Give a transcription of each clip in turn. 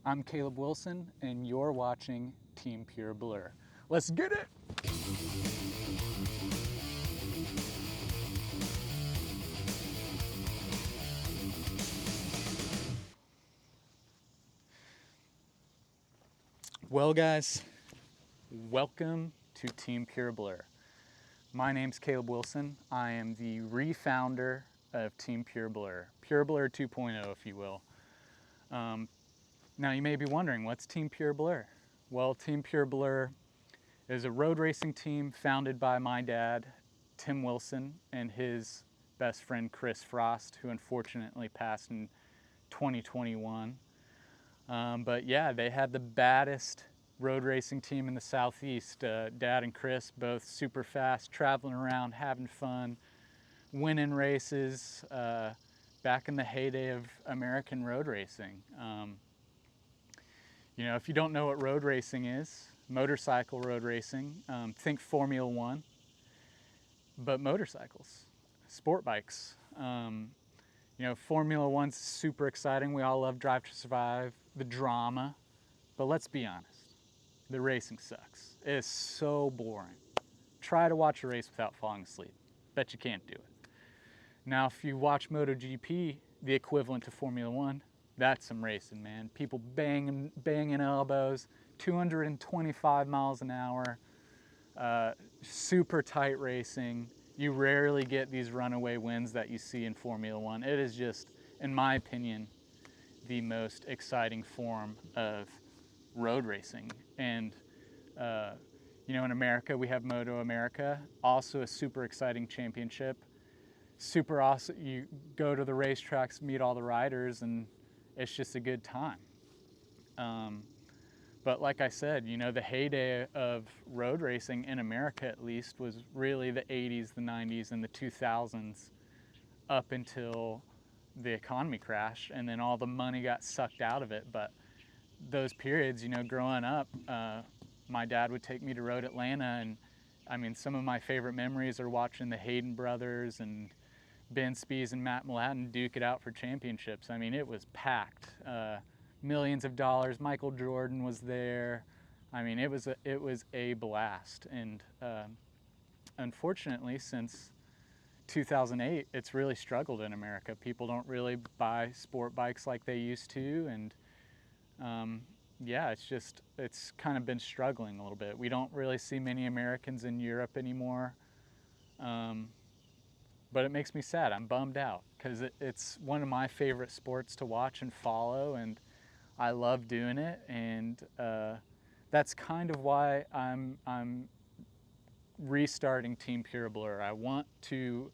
I'm Caleb Wilson, and you're watching Team Pure Blur. Let's get it! Well, guys, welcome to Team Pure Blur. My name's Caleb Wilson. I am the re-founder of Team Pure Blur, Pure Blur 2.0, if you will. Now, you may be wondering, what's Team Pure Blur? Well, Team Pure Blur is a road racing team founded by my dad, Tim Wilson, and his best friend, Chris Frost, who unfortunately passed in 2021. But yeah, they had the baddest road racing team in the Southeast. Dad and Chris, both super fast, traveling around, having fun, winning races back in the heyday of American road racing. If you don't know what road racing is, motorcycle road racing, think Formula One, but motorcycles, sport bikes. Formula One's super exciting. We all love Drive to Survive, the drama, but let's be honest, the racing sucks. It is so boring. Try to watch a race without falling asleep. Bet you can't do it. Now, if you watch MotoGP, the equivalent to Formula One, that's some racing, man. People banging elbows, 225 miles an hour, super tight racing. You rarely get these runaway wins that you see in Formula One. It is just, in my opinion, the most exciting form of road racing. And, in America, we have Moto America, also a super exciting championship. Super awesome. You go to the racetracks, meet all the riders, and it's just a good time. But like I said, the heyday of road racing in America, at least, was really the 80s, the 90s, and the 2000s up until the economy crashed, and then all the money got sucked out of it. But those periods, growing up, my dad would take me to Road Atlanta, and I mean, some of my favorite memories are watching the Hayden brothers and Ben Spies and Matt Mladen duke it out for championships. I mean, it was packed. Millions of dollars. Michael Jordan was there. I mean, it was a blast. And unfortunately, since 2008, it's really struggled in America. People don't really buy sport bikes like they used to, and it's kind of been struggling a little bit. We don't really see many Americans in Europe anymore. But it makes me sad. I'm bummed out because it's one of my favorite sports to watch and follow, and I love doing it. And that's kind of why I'm restarting Team Pure Blur. I want to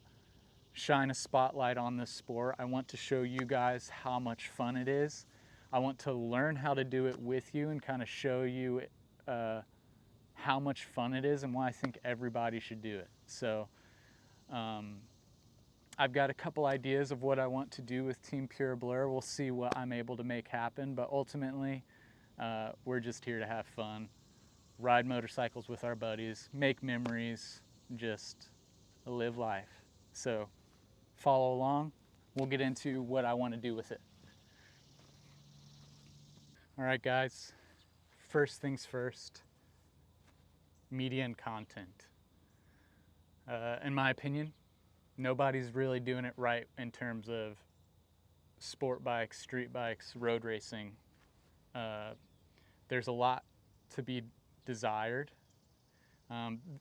shine a spotlight on this sport. I want to show you guys how much fun it is. I want to learn how to do it with you and kind of show you how much fun it is and why I think everybody should do it. So I've got a couple ideas of what I want to do with Team Pure Blur. We'll see what I'm able to make happen, but ultimately, we're just here to have fun, ride motorcycles with our buddies, make memories, just live life. So follow along. We'll get into what I want to do with it. All right, guys, first things first, media and content. In my opinion, nobody's really doing it right in terms of sport bikes, street bikes, road racing. There's a lot to be desired.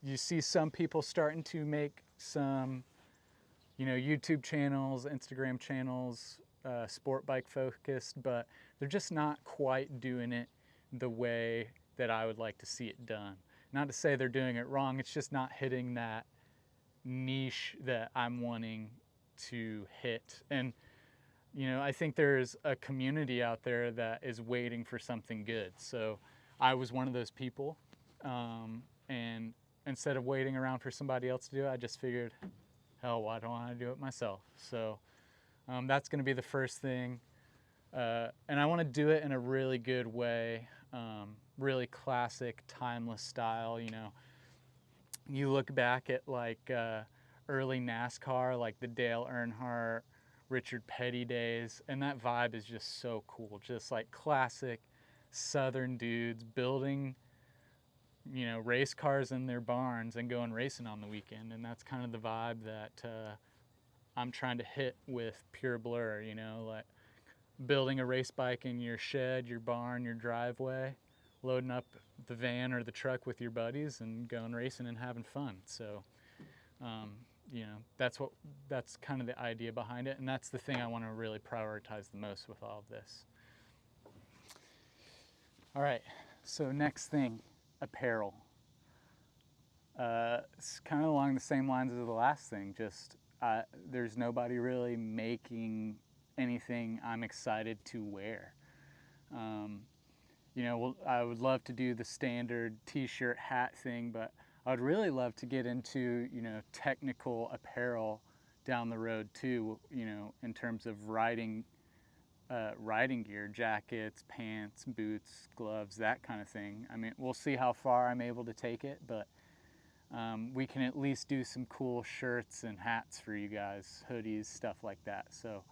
You see some people starting to make some, YouTube channels, Instagram channels, sport bike focused, but they're just not quite doing it the way that I would like to see it done. Not to say they're doing it wrong, it's just not hitting that niche that I'm wanting to hit. And I think there's a community out there that is waiting for something good. So I was one of those people, and instead of waiting around for somebody else to do it, I just figured, hell, why don't I do it myself? So that's going to be the first thing, and I want to do it in a really good way, really classic, timeless style. You look back at like early NASCAR, like the Dale Earnhardt, Richard Petty days, and that vibe is just so cool. Just like classic, Southern dudes building, you know, race cars in their barns and going racing on the weekend. And that's kind of the vibe that I'm trying to hit with Pure Blur, you know, like building a race bike in your shed, your barn, your driveway, loading up the van or the truck with your buddies and going racing and having fun. So, you know, that's kind of the idea behind it. And that's the thing I want to really prioritize the most with all of this. All right, so next thing, apparel. It's kind of along the same lines as the last thing, just there's nobody really making anything I'm excited to wear. You know, I would love to do the standard t-shirt hat thing, but I would really love to get into, you know, technical apparel down the road too, you know, in terms of riding gear, jackets, pants, boots, gloves, that kind of thing. I mean, we'll see how far I'm able to take it, but we can at least do some cool shirts and hats for you guys, hoodies, stuff like that. So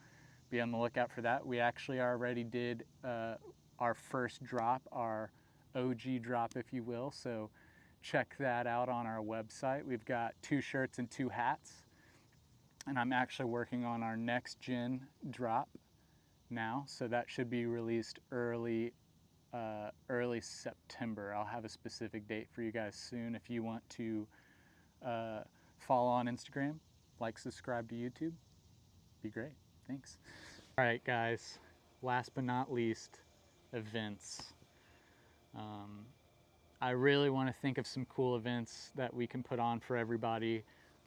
be on the lookout for that. We actually already did our first drop, our OG drop, if you will. So check that out on our website. We've got 2 shirts and 2 hats. And I'm actually working on our next gen drop now. So that should be released early September. I'll have a specific date for you guys soon. If you want to follow on Instagram, like, subscribe to YouTube, be great. Thanks. All right, guys, last but not least, events. I really want to think of some cool events that we can put on for everybody,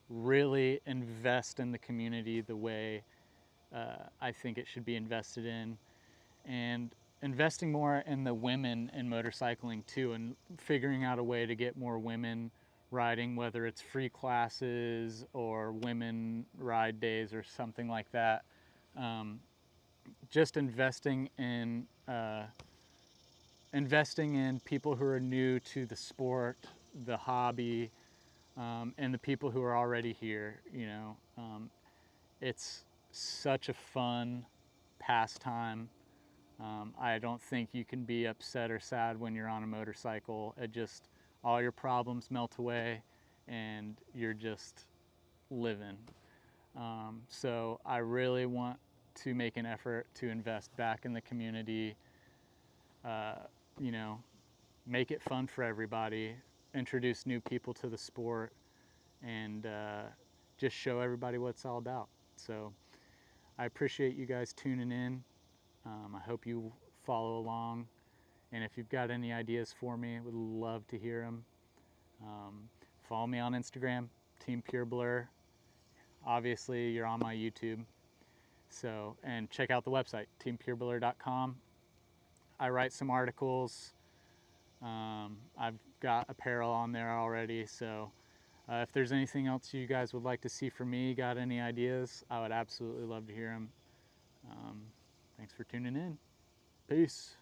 really invest in the community the way I think it should be invested in, and investing more in the women in motorcycling too, and figuring out a way to get more women riding, whether it's free classes or women ride days or something like that. Just investing in people who are new to the sport, the hobby, and the people who are already here. You know, it's such a fun pastime. I don't think you can be upset or sad when you're on a motorcycle. It just, all your problems melt away and you're just living. So I really want to make an effort to invest back in the community, you know, make it fun for everybody, introduce new people to the sport, and just show everybody what it's all about. So I appreciate you guys tuning in. I hope you follow along, and if you've got any ideas for me, I would love to hear them. Follow me on Instagram, Team Pure Blur. Obviously, you're on my YouTube. So, and check out the website, teampureblur.com. I write some articles. I've got apparel on there already. So if there's anything else you guys would like to see from me, got any ideas, I would absolutely love to hear them. Thanks for tuning in. Peace.